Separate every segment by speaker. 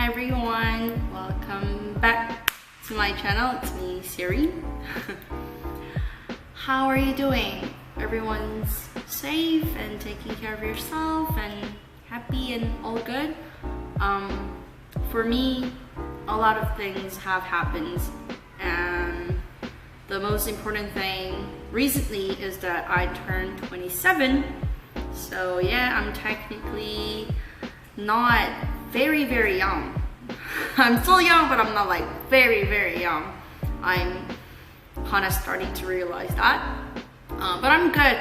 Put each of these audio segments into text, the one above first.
Speaker 1: everyone, welcome back to my channel. It's me, Serin. How are you doing? Everyone's safe and taking care of yourself and happy and all good? For me, a lot of things have happened, and the most important thing recently is that I turned 27. So yeah, I'm technically not very young. I'm still young, but I'm not like very young. I'm kind of starting to realize that. But I'm good.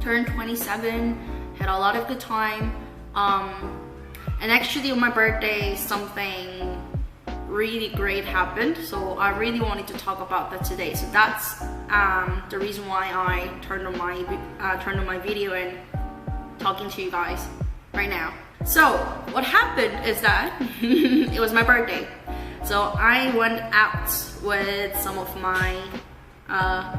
Speaker 1: Turned 27, had a lot of good time. And actually on my birthday, something really great happened. So I really wanted to talk about that today. So that's the reason why I turned on my video and talking to you guys right now. So what happened is that it was my birthday. So I went out with some of my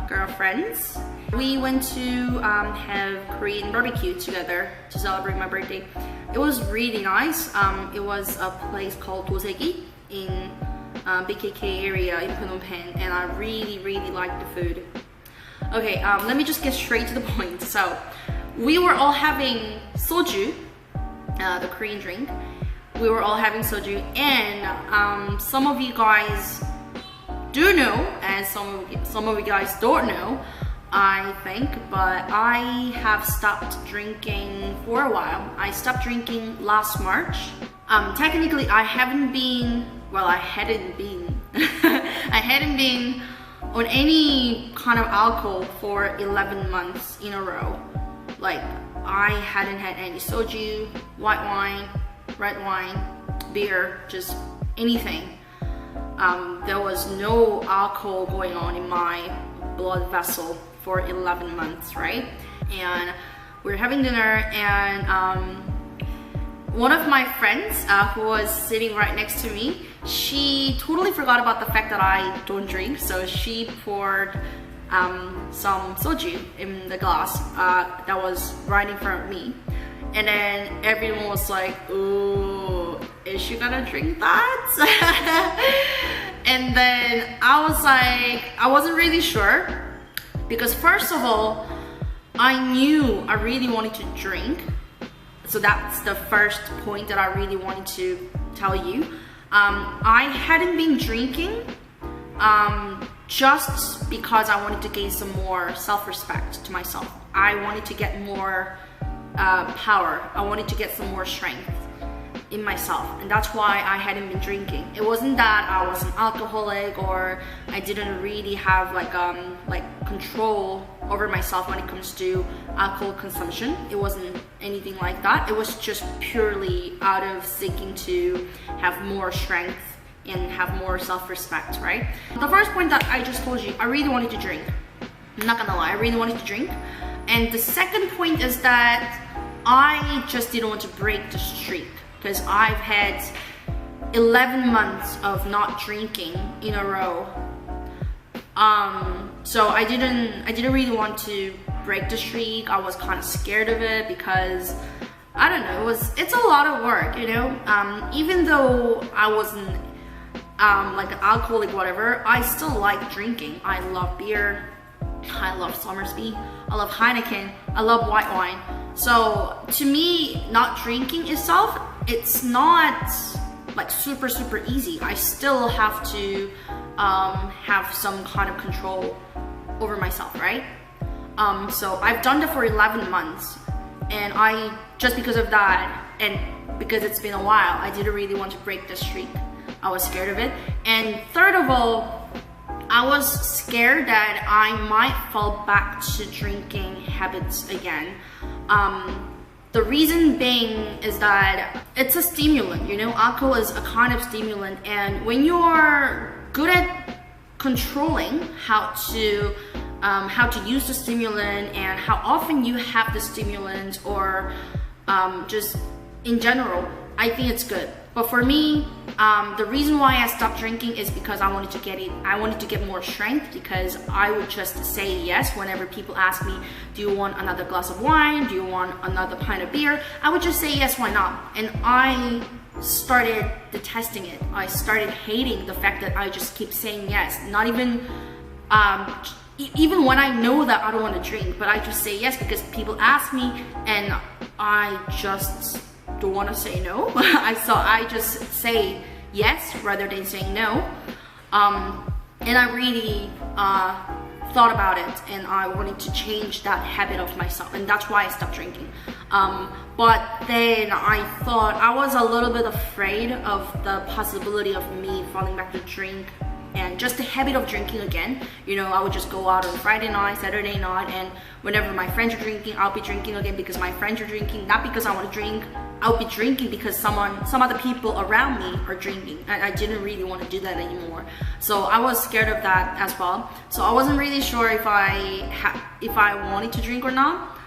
Speaker 1: girlfriends. We went to have Korean barbecue together to celebrate my birthday. It was really nice. It was a place called Dosegi in BKK area in Phnom Penh, and I really liked the food. Okay, let me just get straight to the point. So we were all having soju, the Korean drink. We were all having soju, and some of you guys do know, and some of you guys don't know, I think, but I have stopped drinking for a while. I stopped drinking last March. Technically, I hadn't been I hadn't been on any kind of alcohol for 11 months in a row. Like, I hadn't had any soju, white wine, red wine, beer, just anything. There was no alcohol going on in my blood vessel for 11 months, right? And we were having dinner, and one of my friends who was sitting right next to me, she totally forgot about the fact that I don't drink, so she poured some soju in the glass that was right in front of me. And then everyone was like, ooh, is she gonna drink that? And then I was like, I wasn't really sure, because first of all, I knew I really wanted to drink. So that's the first point that I really wanted to tell you. I hadn't been drinking just because I wanted to gain some more self-respect to myself. I wanted to get more power. I wanted to get some more strength in myself, and that's why I hadn't been drinking. It wasn't that I was an alcoholic or I didn't really have like control over myself when it comes to alcohol consumption. It wasn't anything like that. It was just purely out of seeking to have more strength and have more self-respect, right? The first point that I just told you, I really wanted to drink. I'm not gonna lie, I really wanted to drink. And the second point is that I just didn't want to break the streak, because I've had 11 months of not drinking in a row. So I didn't really want to break the streak. I was kind of scared of it because, I don't know, it's a lot of work, you know? Even though I wasn't like an alcoholic, whatever, I still like drinking. I love beer, I love Somersby, I love Heineken, I love white wine. So to me, not drinking itself, it's not like super easy. I still have to have some kind of control over myself, right? So I've done that for 11 months, and I, just because of that, and because it's been a while, I didn't really want to break the streak. I was scared of it. And third of all, I was scared that I might fall back to drinking habits again. The reason being is that it's a stimulant, you know? Alcohol is a kind of stimulant, and when you're good at controlling how to use the stimulant and how often you have the stimulant, or just in general, I think it's good. But for me, the reason why I stopped drinking is because I wanted to get more strength, because I would just say yes whenever people ask me, do you want another glass of wine? Do you want another pint of beer? I would just say yes, why not? And I started detesting it. I started hating the fact that I just keep saying yes. Not even, even when I know that I don't want to drink, but I just say yes because people ask me and I just don't want to say no. So I just say yes rather than saying no. And I really thought about it, and I wanted to change that habit of myself, and that's why I stopped drinking. But then I thought I was a little bit afraid of the possibility of me falling back to drink and just the habit of drinking again. You know, I would just go out on Friday night, Saturday night, and whenever my friends are drinking, I'll be drinking again because my friends are drinking, not because I want to drink. I'll be drinking because some other people around me are drinking, and I didn't really want to do that anymore. So I was scared of that as well. So I wasn't really sure if I wanted to drink or not,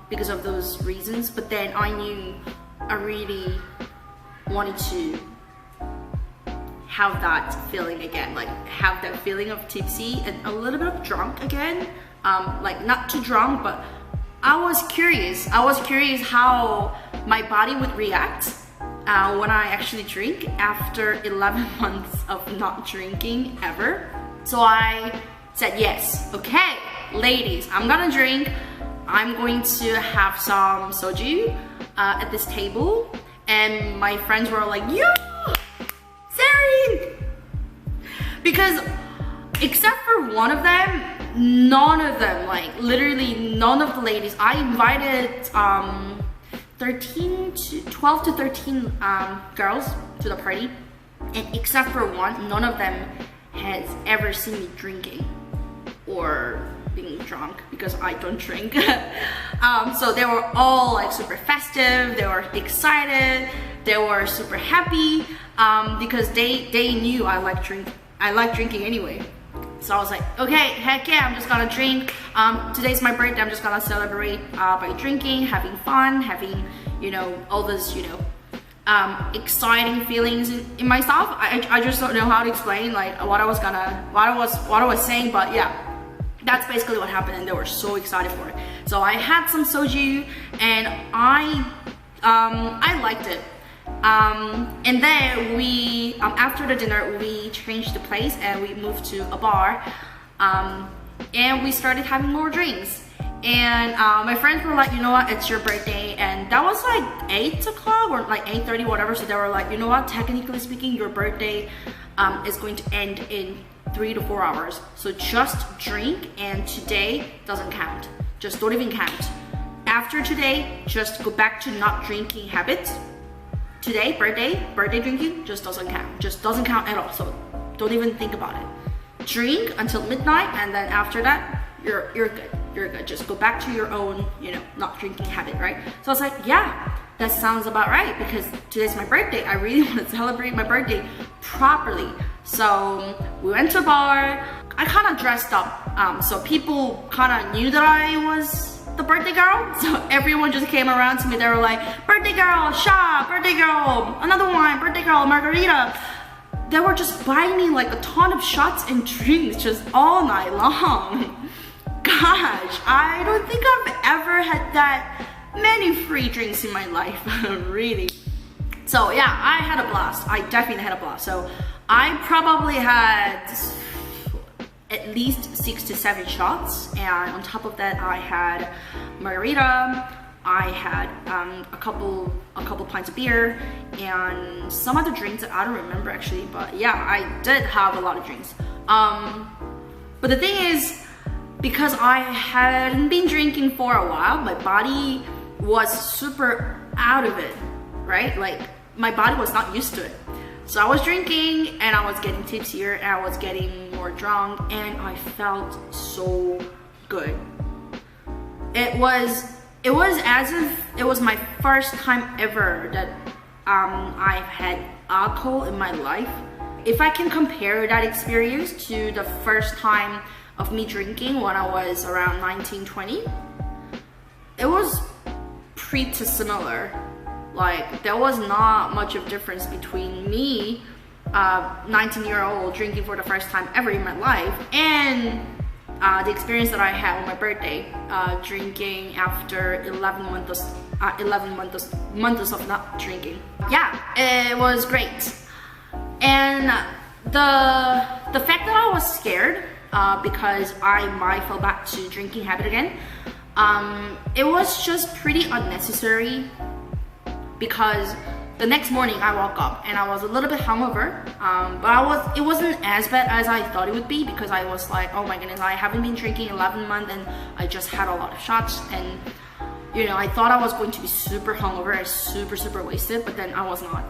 Speaker 1: because of those reasons. But then I knew I really wanted to have that feeling again, like have that feeling of tipsy and a little bit of drunk again. Like not too drunk, but I was curious. I was curious how my body would react when I actually drink after 11 months of not drinking ever. So I said yes. Okay, ladies, I'm gonna drink. I'm going to have some soju at this table. And my friends were like, yo, Serin! Because except for one of them, none of them, like literally none of the ladies, I invited 12 to 13 girls to the party, and except for one, none of them has ever seen me drinking or being drunk because I don't drink. So they were all like super festive, they were excited, they were super happy because they knew I like drinking anyway. So I was like, okay, heck yeah, I'm just gonna drink. Today's my birthday, I'm just gonna celebrate by drinking, having fun, having, you know, all this, you know, exciting feelings in myself. I just don't know how to explain like what I was saying, but yeah, that's basically what happened, and they were so excited for it. So I had some soju, and I liked it. And then we, after the dinner, we changed the place and we moved to a bar, and we started having more drinks. And my friends were like, you know what, it's your birthday, and that was like 8 o'clock or like 8:30, whatever. So they were like, you know what, technically speaking, your birthday is going to end in 3 to 4 hours. So just drink, and today doesn't count. Just don't even count. After today, just go back to not drinking habits. Today, birthday drinking just doesn't count. Just doesn't count at all. So don't even think about it. Drink until midnight, and then after that, you're good. You're good. Just go back to your own, you know, not drinking habit, right? So I was like, yeah, that sounds about right, because today's my birthday. I really want to celebrate my birthday properly. So we went to a bar. I kind of dressed up, so people kind of knew that I was the birthday girl. So everyone just came around to me. They were like, birthday girl, shot, birthday girl, another one, birthday girl, margarita. They were just buying me like a ton of shots and drinks just all night long. Gosh, I don't think I've ever had that many free drinks in my life, really. So yeah, I had a blast. I definitely had a blast. So I probably had at least 6 to 7 shots, and on top of that I had margarita, I had a couple pints of beer, and some other drinks that I don't remember actually, but yeah, I did have a lot of drinks. But the thing is, because I hadn't been drinking for a while, my body was super out of it, right? Like my body was not used to it. So I was drinking, and I was getting tipsier, and I was getting more drunk, and I felt so good. It was as if it was my first time ever that I've had alcohol in my life. If I can compare that experience to the first time of me drinking when I was around 19, 20, it was pretty similar. Like, there was not much of difference between me, 19-year-old drinking for the first time ever in my life, and the experience that I had on my birthday, drinking after 11 months of not drinking. Yeah, it was great. And the fact that I was scared because I might fall back to drinking habit again, it was just pretty unnecessary, because the next morning I woke up and I was a little bit hungover, but it wasn't as bad as I thought it would be, because I was like, oh my goodness, I haven't been drinking 11 months and I just had a lot of shots, and you know, I thought I was going to be super hungover and super wasted, but then I was not.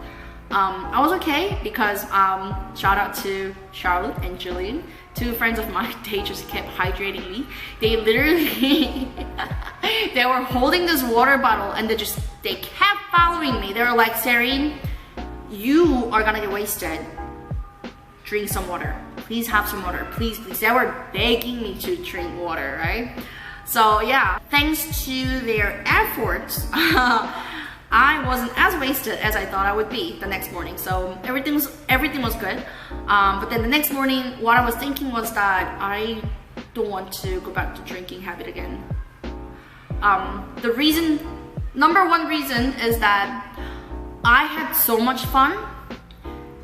Speaker 1: I was okay, because shout out to Charlotte and Jillian, 2 friends of mine. They just kept hydrating me. They literally they were holding this water bottle and they kept following me. They were like, Serin, you are gonna get wasted, drink some water, please have some water, please. They were begging me to drink water, right? So yeah, thanks to their efforts, I wasn't as wasted as I thought I would be the next morning. So everything was good. But then the next morning, what I was thinking was that I don't want to go back to drinking habit again. The number one reason is that I had so much fun.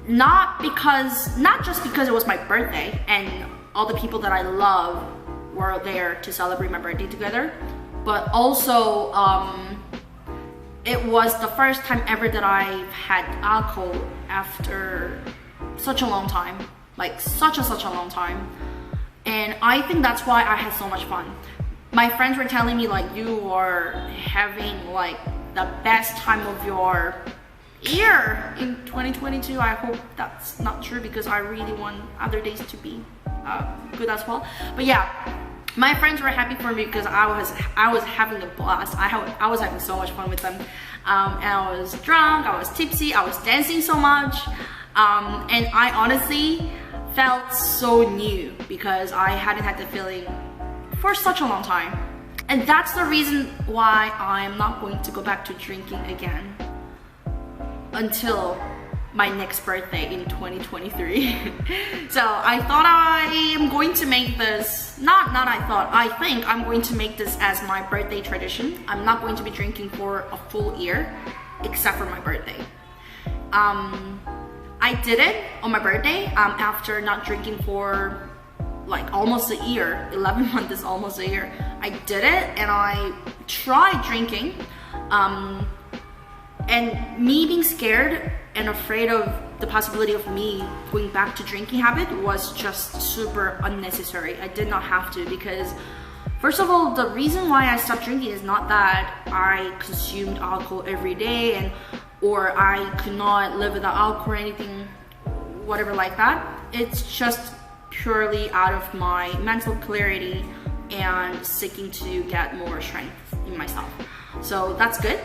Speaker 1: Not just because it was my birthday and all the people that I love were there to celebrate my birthday together, but also it was the first time ever that I've had alcohol after such a long time, like such a long time. And I think that's why I had so much fun. My friends were telling me like, you are having like the best time of your year in 2022. I hope that's not true, because I really want other days to be good as well. But yeah, my friends were happy for me because I was having a blast. I was having so much fun with them. And I was drunk, I was tipsy, I was dancing so much. And I honestly felt so new, because I hadn't had the feeling for such a long time. And that's the reason why I'm not going to go back to drinking again until my next birthday in 2023. So I thought I am going to make this, I think I'm going to make this as my birthday tradition. I'm not going to be drinking for a full year, except for my birthday. I did it on my birthday, after not drinking for like almost a year. 11 months is almost a year. I did it and I tried drinking, and me being scared and afraid of the possibility of me going back to drinking habit was just super unnecessary. I did not have to, because first of all, the reason why I stopped drinking is not that I consumed alcohol every day or I could not live without alcohol or anything, whatever like that. It's just purely out of my mental clarity and seeking to get more strength in myself. So that's good.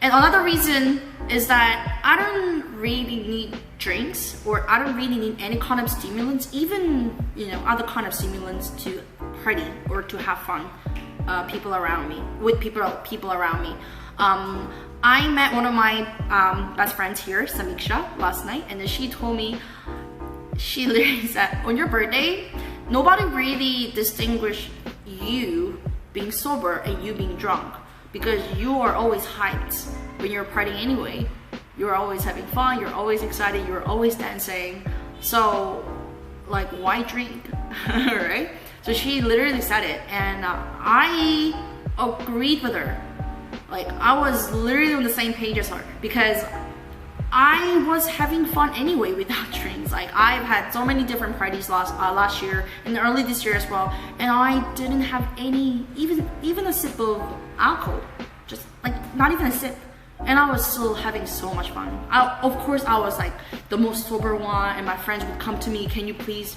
Speaker 1: And another reason is that I don't really need drinks, or I don't really need any kind of stimulants, even, you know, other kind of stimulants to party or to have fun with people around me. I met one of my best friends here, Samiksha, last night, and then she told me, she literally said, on your birthday, nobody really distinguished you being sober and you being drunk, because you are always hyped when you're partying anyway. You're always having fun, you're always excited, you're always dancing. So, like, why drink, right? So she literally said it, and I agreed with her. Like, I was literally on the same page as her, because I was having fun anyway without drinks. Like, I've had so many different parties last year and early this year as well, and I didn't have any, even a sip of alcohol, just like not even a sip, and I was still having so much fun. Of course, I was like the most sober one, and my friends would come to me, can you please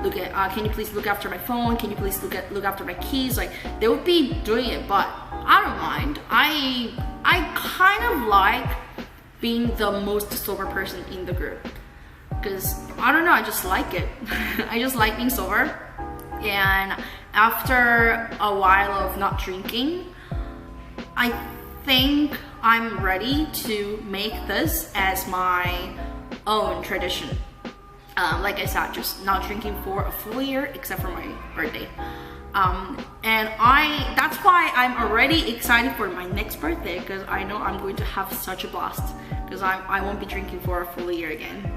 Speaker 1: look after my phone? Can you please look after my keys? Like, they would be doing it, but I don't mind. I kind of like being the most sober person in the group, because I don't know, I just like it. I just like being sober. And after a while of not drinking, I think I'm ready to make this as my own tradition. Like I said, just not drinking for a full year except for my birthday. And that's why I'm already excited for my next birthday, because I know I'm going to have such a blast, because I won't be drinking for a full year again.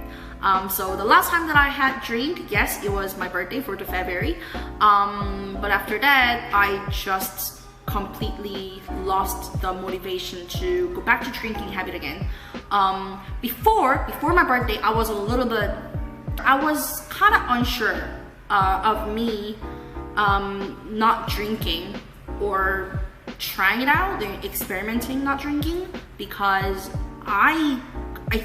Speaker 1: So the last time that I had drink, yes, it was my birthday, 4th of February. But after that, I just completely lost the motivation to go back to drinking habit again. Before my birthday, I was kind of unsure of me not drinking or trying it out, experimenting not drinking, because I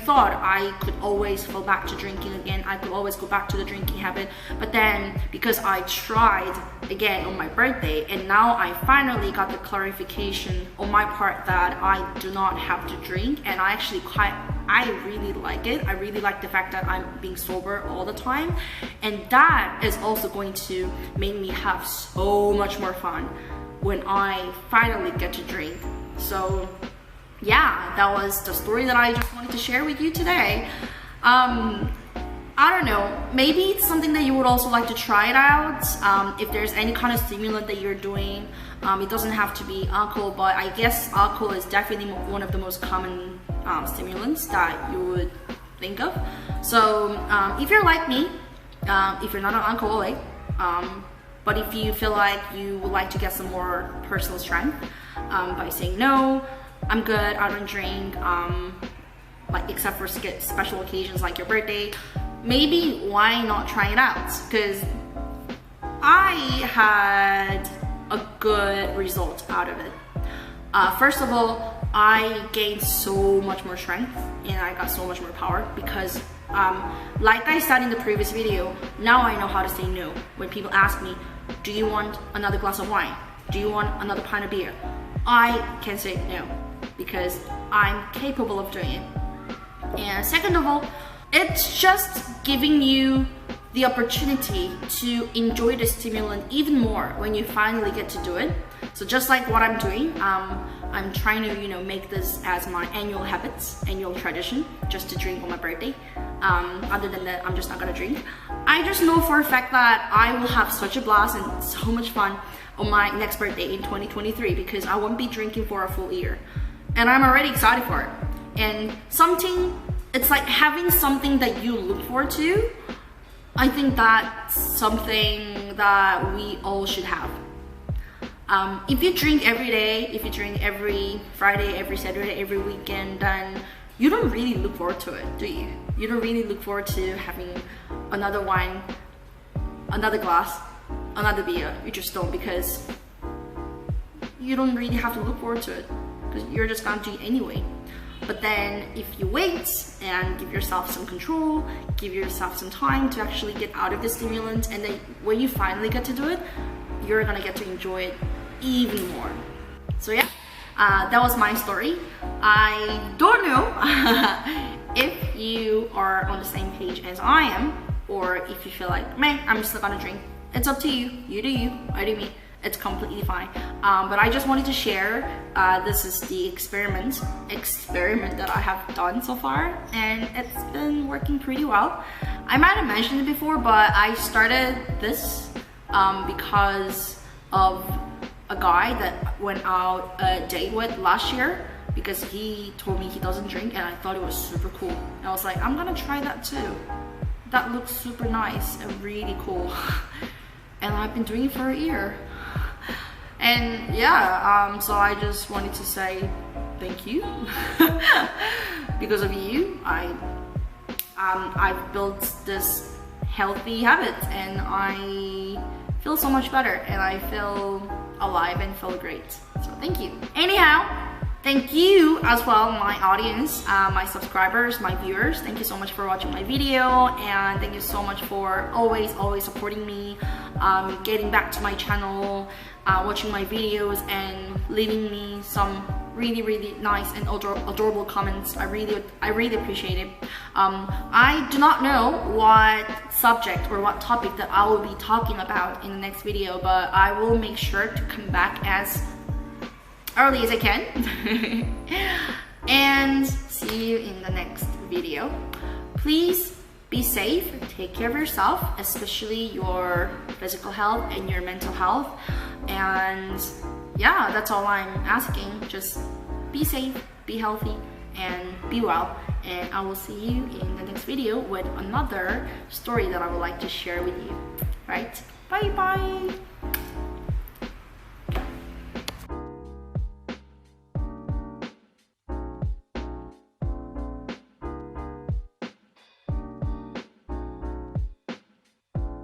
Speaker 1: thought I could always fall back to drinking again. I could always go back to the drinking habit. But then, because I tried again on my birthday, and now I finally got the clarification on my part that I do not have to drink, and I really like it. I really like the fact that I'm being sober all the time, and that is also going to make me have so much more fun when I finally get to drink. So yeah, that was the story that I just wanted to share with you today. I don't know, maybe it's something that you would also like to try it out. If there's any kind of stimulant that you're doing, it doesn't have to be alcohol, but I guess alcohol is definitely one of the most common stimulants that you would think of. So if you're like me, if you're not an alcoholic, but if you feel like you would like to get some more personal strength by saying no, I'm good, I don't drink, like except for special occasions like your birthday, maybe why not try it out? Because I had a good result out of it. First of all, I gained so much more strength and I got so much more power, because like I said in the previous video, now I know how to say no. When people ask me, do you want another glass of wine? Do you want another pint of beer? I can say no, because I'm capable of doing it. And second of all, it's just giving you the opportunity to enjoy the stimulant even more when you finally get to do it. So just like what I'm doing, I'm trying to, make this as my annual tradition, just to drink on my birthday. Other than that, I'm just not gonna drink. I just know for a fact that I will have such a blast and so much fun on my next birthday in 2023, because I won't be drinking for a full year. And I'm already excited for it. And it's like having something that you look forward to. I think that's something that we all should have. If you drink every day, if you drink every Friday, every Saturday, every weekend, then you don't really look forward to it, do you? You don't really look forward to having another wine, another glass, another beer. You just don't, because you don't really have to look forward to it, because you're just gonna do it anyway. But then if you wait and give yourself some control, give yourself some time to actually get out of the stimulant, and then when you finally get to do it, you're gonna get to enjoy it even more. So yeah, that was my story. I don't know if you are on the same page as I am, or if you feel like, man, I'm just not gonna drink. It's up to you. You do you, I do me. It's completely fine. But I just wanted to share, this is the experiment that I have done so far, and it's been working pretty well. I might have mentioned it before, but I started this because of a guy that went out a date with last year, because he told me he doesn't drink, and I thought it was super cool. And I was like, I'm gonna try that too. That looks super nice and really cool. And I've been doing it for a year. And yeah, so I just wanted to say thank you. Because of you, I've built this healthy habit, and I feel so much better, and I feel alive and feel great. So thank you. Anyhow, thank you as well, my audience, my subscribers, my viewers. Thank you so much for watching my video, and thank you so much for always supporting me, getting back to my channel, watching my videos, and leaving me some really nice and adorable comments. I really appreciate it. I do not know what subject or what topic that I will be talking about in the next video, but I will make sure to come back as early as I can. And see you in the next video. Please be safe, take care of yourself, especially your physical health and your mental health. And yeah, that's all I'm asking. Just be safe, be healthy, and be well. And I will see you in the next video with another story that I would like to share with you. Right? Bye bye!